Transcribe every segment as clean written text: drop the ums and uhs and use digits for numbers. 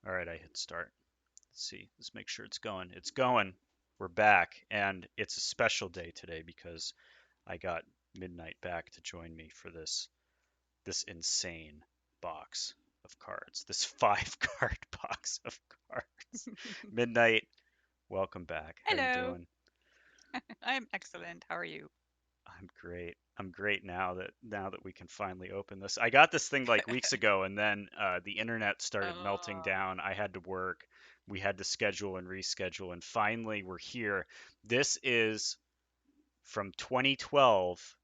All right, I hit start. Let's see. Let's make sure it's going. It's going. We're back, and it's a special day today because I got Midnight back to join me for this insane box of cards. This five card box of cards. Midnight, welcome back. How you Hello. doing? I'm excellent. How are you? I'm great. I'm great now that we can finally open this. I got this thing like weeks ago, and then the internet started melting Oh, down. I had to work. We had to schedule and reschedule, and finally we're here. This is from 2012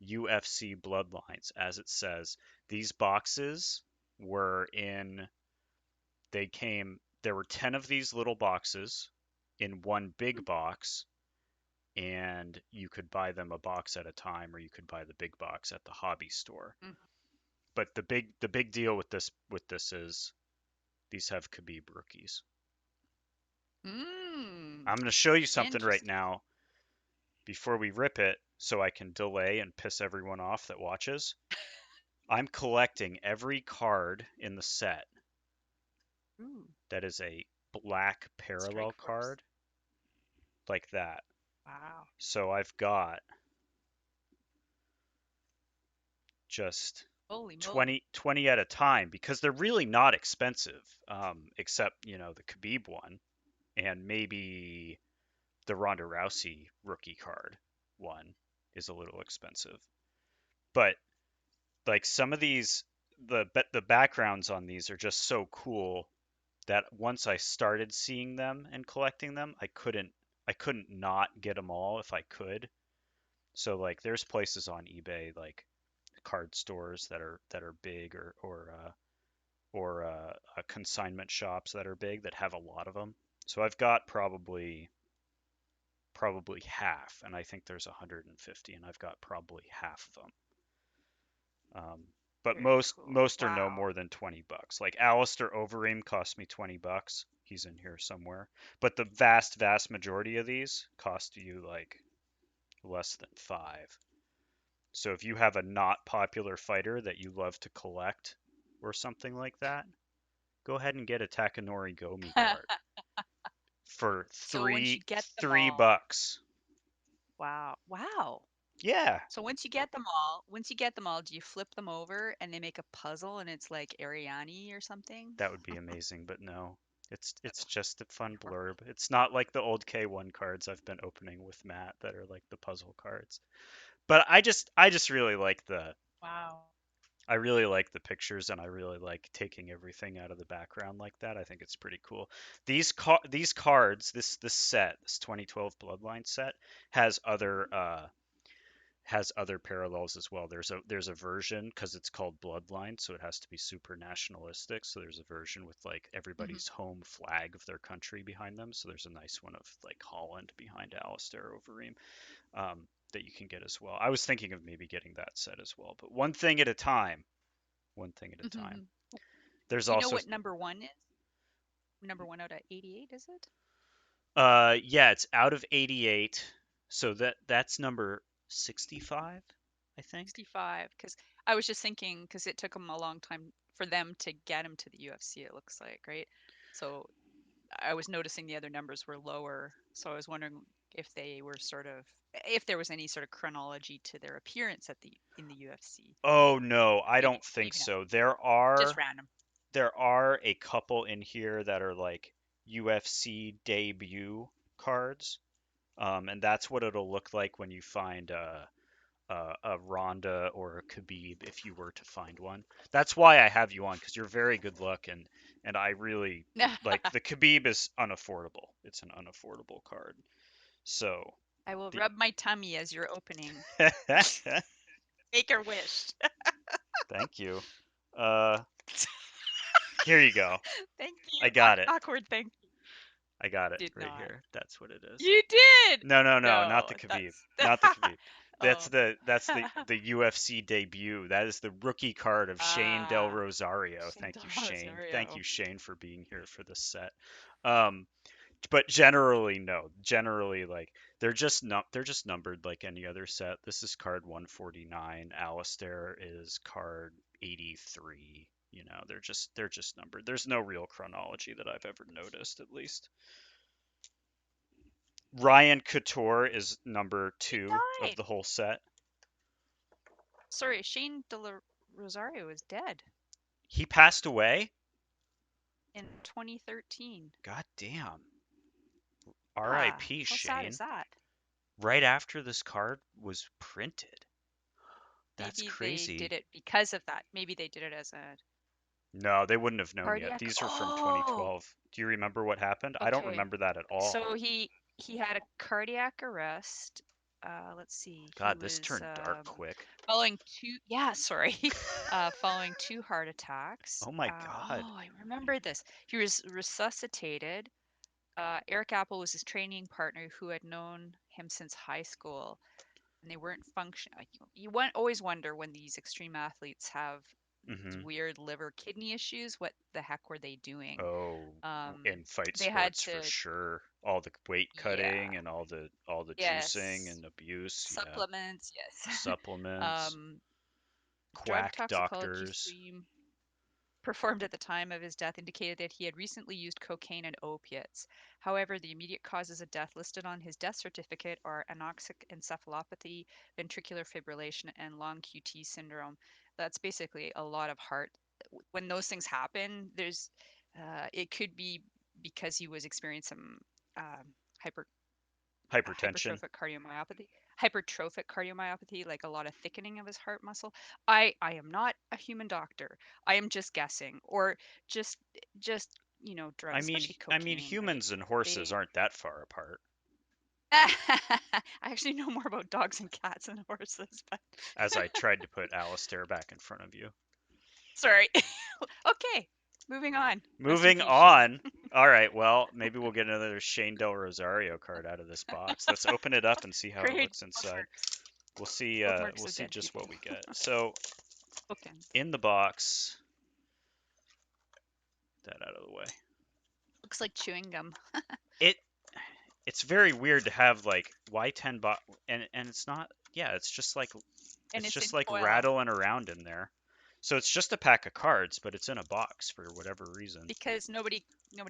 UFC Bloodlines, as it says. These boxes were in. They came. There were 10 of these little boxes in one big box, and you could buy them a box at a time or you could buy the big box at the hobby store. mm, But the big deal with this is these have Khabib rookies. mm, I'm going to show you something right interesting. now before we rip it so I can delay and piss everyone off that watches. I'm collecting every card in the set Ooh, that is a black parallel strike force. card like that. Wow. So I've got just Holy moly. 20 at a time because they're really not expensive, except, the Khabib one and maybe the Ronda Rousey rookie card one is a little expensive. But like some of these, the backgrounds on these are just so cool that once I started seeing them and collecting them, I couldn't not get them all if I could. So like there's places on eBay like card stores that are big or consignment shops that are big that have a lot of them. So I've got probably half, and I think there's 150, and I've got probably half of them. But Very most cool. most are no Wow. more than 20 bucks. Like Alistair Overeem cost me 20 bucks. He's in here somewhere. But the vast majority of these cost you like less than five. So if you have a not popular fighter that you love to collect or something like that, go ahead and get a Takanori Gomi card for So once three you get them three all, bucks. wow. Wow. Yeah, So once you get them all, do you flip them over and they make a puzzle and it's like Ariane or something? that would be amazing, but no. It's just a fun blurb. It's not like the old K1 cards I've been opening with Matt that are like the puzzle cards. But I just Wow. I really like the pictures and I really like taking everything out of the background like that. I think it's pretty cool. These cards, this set, this 2012 Bloodline set has other parallels as well. There's a version because it's called Bloodline, so it has to be super nationalistic. So there's a version with like Hmm. everybody's home flag of their country behind them. So there's a nice one of like Holland behind Alistair Overeem, that you can get as well. I was thinking of maybe getting that set as well, but one thing at a time. One thing at a time. Do There's you know also what number one is? Number one out of 88, is it? yeah, it's out of 88. So that's number 65, I think. 65, because I was just thinking, because it took them a long time for them to get him to the UFC, it looks like, right? So I was noticing the other numbers were lower. So I was wondering if they were sort of, if there was any sort of chronology to their appearance at the in the UFC. Oh no, I Maybe, don't think maybe not. so. There Just are random. there are a couple in here that are like UFC debut cards. And that's what it'll look like when you find a Ronda or a Khabib if you were to find one. That's why I have you on because you're very good luck and I really like the Khabib is unaffordable. It's an unaffordable card. So I will the rub my tummy as you're opening. Make her wish. thank you. Uh, Here you go. Thank you. I got it. Awkward. Thank you. I got it Did right not. here. That's what it is. You did. No, no, no, not No, the Khabib. that's. Not the Khabib. That's Oh. the UFC debut. That is the rookie card of Shane Del Ah, Rosario. Shane Thank you, Shane. Thank you, Rosario. Shane, for being here for this set. Um, but generally, no. Generally, like they're just numbered like any other set. This is card 149. Alistair is card 83. they're just numbered. There's no real chronology that I've ever noticed, at least. Ryan Couture is number He 2 of died. the whole set. Sorry, Shane Dela Rosario is dead He passed away. in 2013. God damn. Yeah, R.I.P. how sad is Shane. that? Right after this card was printed. That's Maybe they crazy. did it because of that. Maybe they did it as a No, they wouldn't have known yet. cardiac. These are from Oh, 2012. Do you remember what happened? I don't okay. remember that at all. So he had a cardiac arrest. Let's see. He God, this was turned dark quick. following two. Yeah, sorry. Following two heart attacks. Oh my God. I remember this. He was resuscitated. Eric Apple was his training partner who had known him since high school, and they weren't functioning. Always wonder when these extreme athletes have these Hmm. weird liver kidney issues. What the heck were they doing? Oh, Um, in fight they had sports for to, sure. All the weight yeah, cutting and all the juicing yes, and abuse. Yeah. supplements, yes. Supplements, um, Drug quack toxicology doctors. screen performed at the time of his death indicated that he had recently used cocaine and opiates. However, the immediate causes of death listed on his death certificate are anoxic encephalopathy, ventricular fibrillation, and long QT syndrome. That's basically a lot of heart. When those things happen, it could be because he was experiencing some hyper Hypertension. hypertrophic cardiomyopathy, like a lot of thickening of his heart muscle. I am not a human doctor. I am just guessing, or just just I drugs, mean, especially I mean, cocaine, right? humans and horses They aren't that far apart. I actually know more about dogs and cats and horses, but As I tried to put Alistair back in front of you. sorry. Okay, moving on. Rest in Moving peace, Shane. on. All right, well, maybe we'll get another Shane Del Rosario card out of this box. Let's open it up and see how it Great looks inside. bookmarks. We'll see. Bookmarks We'll of see dead just what people. we get. So Bookends. in the box, that out of the way. Looks like chewing gum, It it's very weird to have like why 10 box and it's not. Yeah, it's just like and it's it's in just like foil rattling around in there. So it's just a pack of cards, but it's in a box for whatever reason. because nobody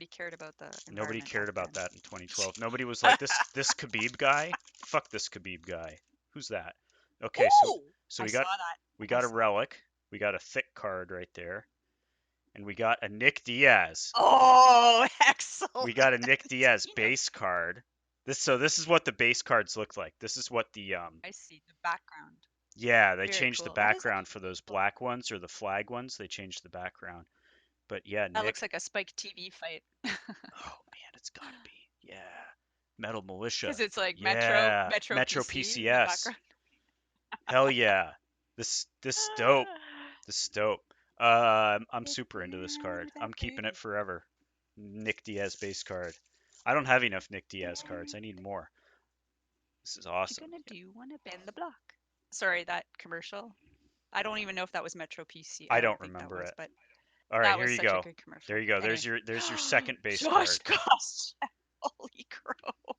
cared about the Nobody environment cared back about then. that in 2012. Nobody was like this Khabib guy. Fuck this Khabib guy. Who's that? Okay, so Oh, so I we saw got that. we I got a saw that. relic. We got a thick card right there, and we got a Nick Diaz. Oh, excellent. We got a Nick Diaz base card. This is what the base cards look like. This is what the I see the background. yeah, they Very changed the cool. That is background actually for really those cool. black ones or the flag ones. They changed the background. But yeah, That looks Nick. like a Spike TV fight. Oh man, it's gotta be. Yeah. Metal Militia. Because it's like Yeah. Metro Metro PC in the PCS. background. Hell yeah. This is dope. This is dope. I'm Get super into this down card. with that I'm keeping it booty. forever. Nick Diaz base card. I don't have enough Nick What Diaz cards. I need more. This is you awesome. gonna do? Wanna bend the block? Sorry, that commercial. I don't even know if that was Metro PC. I I don't don't think that remember was, it. but All right, that here was you such a go. good There commercial. you go. Anyway. There's your second base Josh card. Goss. Holy crow.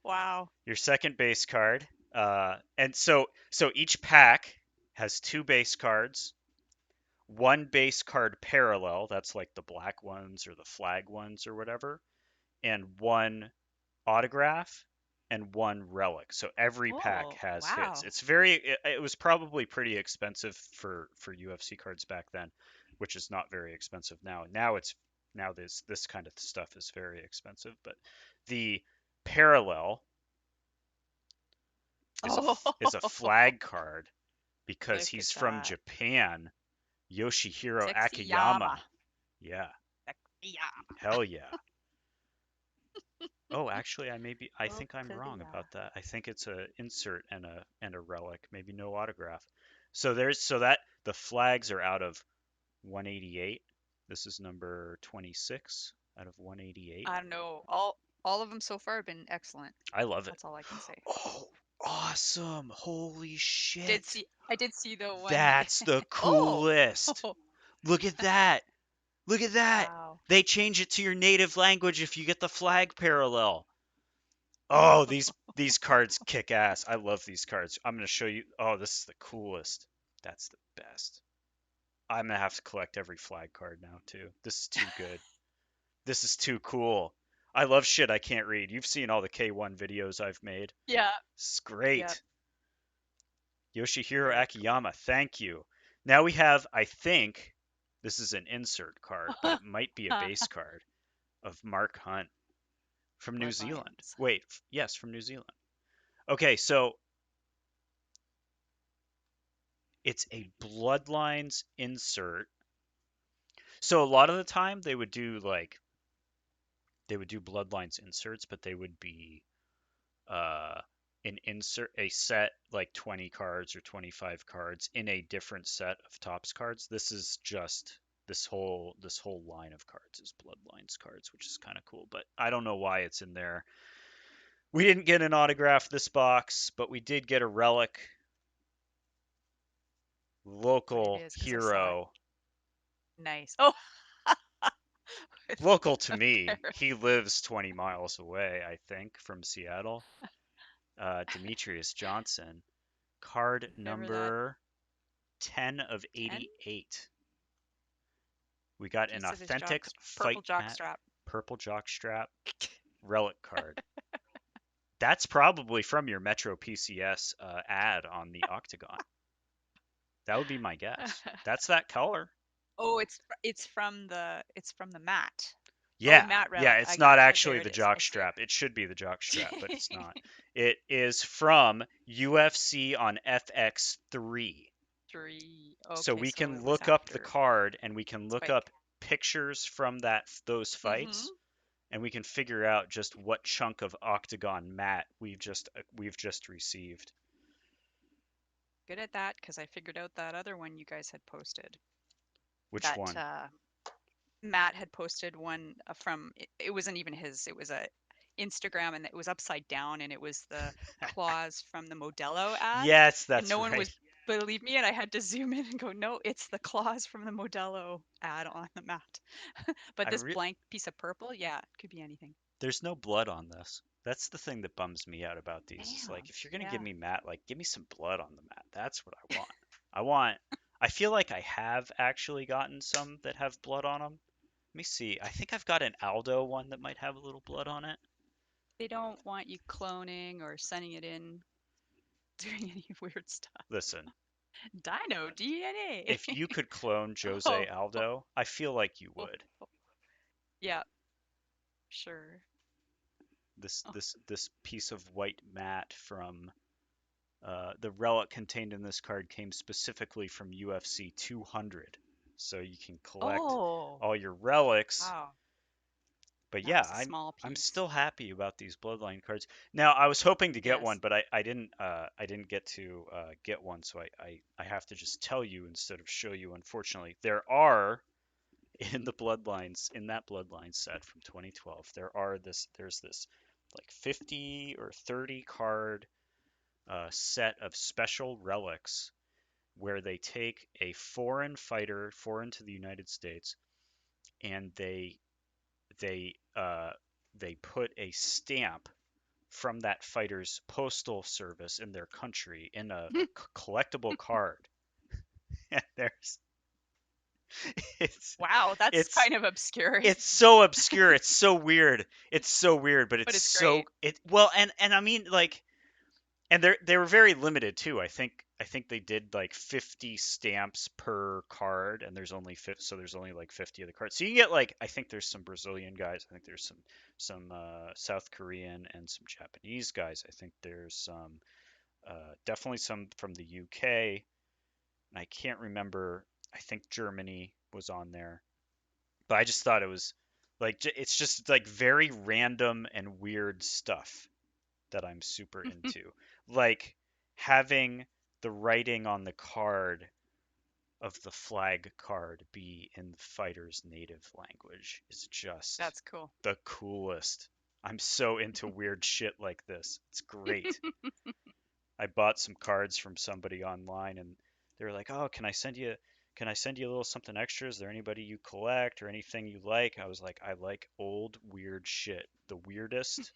Wow. Your second base card. And so each pack has two base cards, one base card parallel, that's like the black ones or the flag ones or whatever, and one autograph and one relic. So every pack Oh, has his. wow. It was probably pretty expensive for UFC cards back then, which is not very expensive now. Now this kind of stuff is very expensive, but the parallel Oh, is a flag card because look at he's from that. Japan, Yoshihiro Sexy Yama. Akiyama. Yeah, Sexy Yama. hell yeah. Oh, actually, I Up think I'm to the wrong yama. about that. I think it's a insert and a relic, maybe no autograph. So that the flags are out of 188. This is number 26 out of 188. I don't know. All of them so far have been excellent. I love it. That's all I can say. Oh, awesome. Holy I did shit. see I did see the one. That's the Oh. coolest. Look at that. Look at that. Wow. They change it to your native language if you get the flag parallel. Oh, these cards kick ass. I love these cards. I'm gonna show you. Oh, this is the coolest. That's the best. I'm gonna have to collect every flag card now too. This is too good. This is too cool. I love shit I can't read. You've seen all the K1 videos I've made. Yeah. It's Yep. great. Yoshihiro Very cool. Akiyama, thank you. Now we have, I think, this is an insert card, but it might be a base card of Mark Hunt from New Zealand. Bloodlines. Wait, yes, from New Zealand. Okay, so it's a Bloodlines insert. So a lot of the time they would do Bloodlines inserts, but they would be uh a set like 20 cards or 25 cards in a different set of tops cards. This is just this whole line of cards is Bloodlines cards, which is kind of cool, but I don't know why it's in there. We didn't get an autograph this box, but we did get a relic. What it Local is, because I saw it. hero. Nice. Oh, with Local to a me. pair. He lives 20 miles away, I think, from Seattle. Demetrius Johnson. Card Whatever that number 10 of 10 88. We got an piece of his jock, authentic purple fight jock mat, strap. purple jockstrap relic card. That's probably from your Metro PCS ad on the Octagon. That would be my guess. That's that color. Oh, it's from the mat. Oh, Yeah, mat yeah, relic. it's I not got it. actually There it the is. I see jockstrap. It should be the jockstrap, but it's not. It is from UFC on FX3. 3. So Okay, we so can it was look up the after card and we can look up Spike. pictures from those Mm-hmm. fights and we can figure out just what chunk of octagon mat we've just received. Good at that because I figured out that other one you guys had posted. Which That one? Matt had posted one from it wasn't even his. It was a Instagram and it was upside down and it was the claws from the Modelo ad Yes, and that's no one right. was believe me and I had to zoom in and go no it's the claws from the Modelo ad on the mat. But I this re- blank piece of purple, yeah, it could be anything. There's no blood on this. That's the thing that bums me out about these. Is like Damn. if you're gonna give Yeah. me mat, like give me some blood on the mat. That's what I want. I want. I feel like I have actually gotten some that have blood on them. Let me see. I think I've got an Aldo one that might have a little blood on it. They don't want you cloning or sending it in doing any weird stuff. Listen, Dino DNA. if you could clone Jose Oh, Aldo, I feel like you oh, would. oh. Yeah, sure. Oh, This piece of white mat from the relic contained in this card came specifically from UFC 200, so you can collect oh, all your relics. wow. But That yeah, was a small I'm piece. still happy about these Bloodline cards. Now I was hoping to get one, Yes. but I didn't get to get one, so I have to just tell you instead of show you. Unfortunately, there are in the Bloodlines in that Bloodline set from 2012. There's this like 50 or 30 card set of special relics where they take a foreign fighter, foreign to the United States, and they they put a stamp from that fighter's postal service in their country in a collectible card. And there's it's Wow, that's it's kind of obscure, it's so obscure. It's so weird. It's so weird, but it's but it's so great. it well and I mean like and they were very limited too. I think they did like 50 stamps per card, and there's only 50, so there's only like 50 of the cards. So you can get like I think there's some Brazilian guys. I think there's some South Korean and some Japanese guys. I think there's some definitely some from the UK, and I can't remember. I think Germany was on there, but I just thought it was like it's just like very random and weird stuff that I'm super into. Like having the writing on the card of the flag card be in the fighter's native language is just That's cool. the coolest. I'm so into weird shit like this. It's great. I bought some cards from somebody online and they were like, "Oh, can I send you a little something extra? Is there anybody you collect or anything you like?" I was like, "I like old weird shit. The weirdest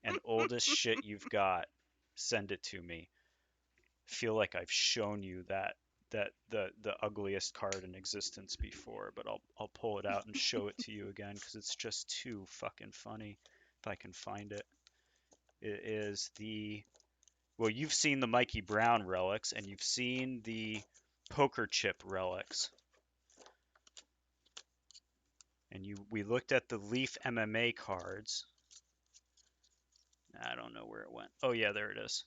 and oldest shit you've got, send it to me. Feel like I've shown you that the ugliest card in existence before, but I'll pull it out and show it to you again because it's just too fucking funny. If I can find it, it is the well, you've seen the Mikey Brown relics and you've seen the poker chip relics, and you we looked at the Leaf MMA cards. I don't know where it went. Oh yeah, there it is.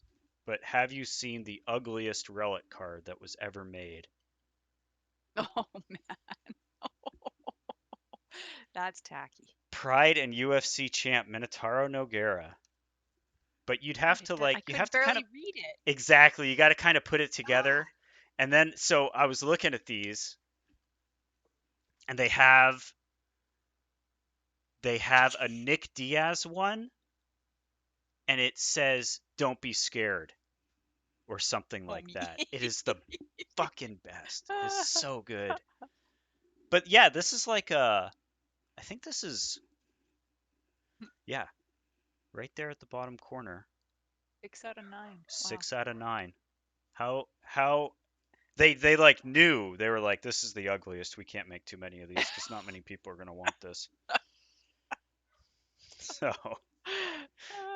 But have you seen the ugliest relic card that was ever made? Oh man, that's tacky. Pride and UFC champ Minotauro Nogueira. But you'd What have is to that? like I you could have to kind barely of read it. exactly, you got to kind of put it together. And then so I was looking at these and they have a Nick Diaz one and it says don't be scared or something Oh like me. that. It is the fucking best. It is so good. But yeah, this is like a I think this is yeah, right there at the bottom corner. 6 out of 9. Wow. 6 out of 9. How they like knew they were like this is the ugliest. We can't make too many of these because not many people are gonna want this. So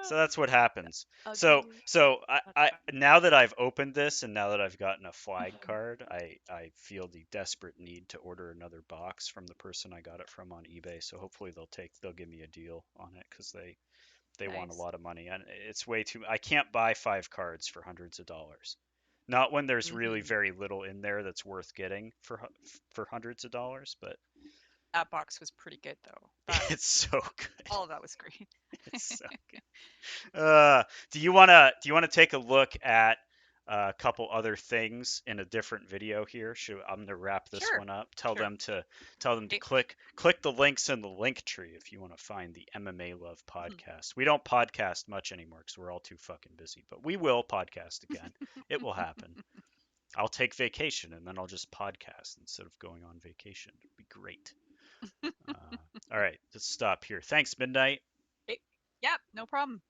so that's what happens. So Ugly. so That's I fun. now that I've opened this and now that I've gotten a flag card, I feel the desperate need to order another box from the person I got it from on eBay. So hopefully they'll give me a deal on it because they want a Nice. lot of money and it's way too. I can't buy 5 cards for hundreds of dollars. Not when there's really Hmm. very little in there that's worth getting for hundreds of dollars, but That box was pretty good though. That it's so good. all of that was great. It's so Uh, do you wanna take a look at a couple other things in a different video here? I'm gonna wrap this Sure. one up. Sure. Tell them to Okay. click the links in the link tree if you want to find the MMA Love podcast. We don't podcast much anymore because we're all too fucking busy, but we will podcast again. It will happen. I'll take vacation and then I'll just podcast instead of going on vacation. It'd be great. All right, let's stop here. Thanks, Midnight. Okay. Yep. No problem.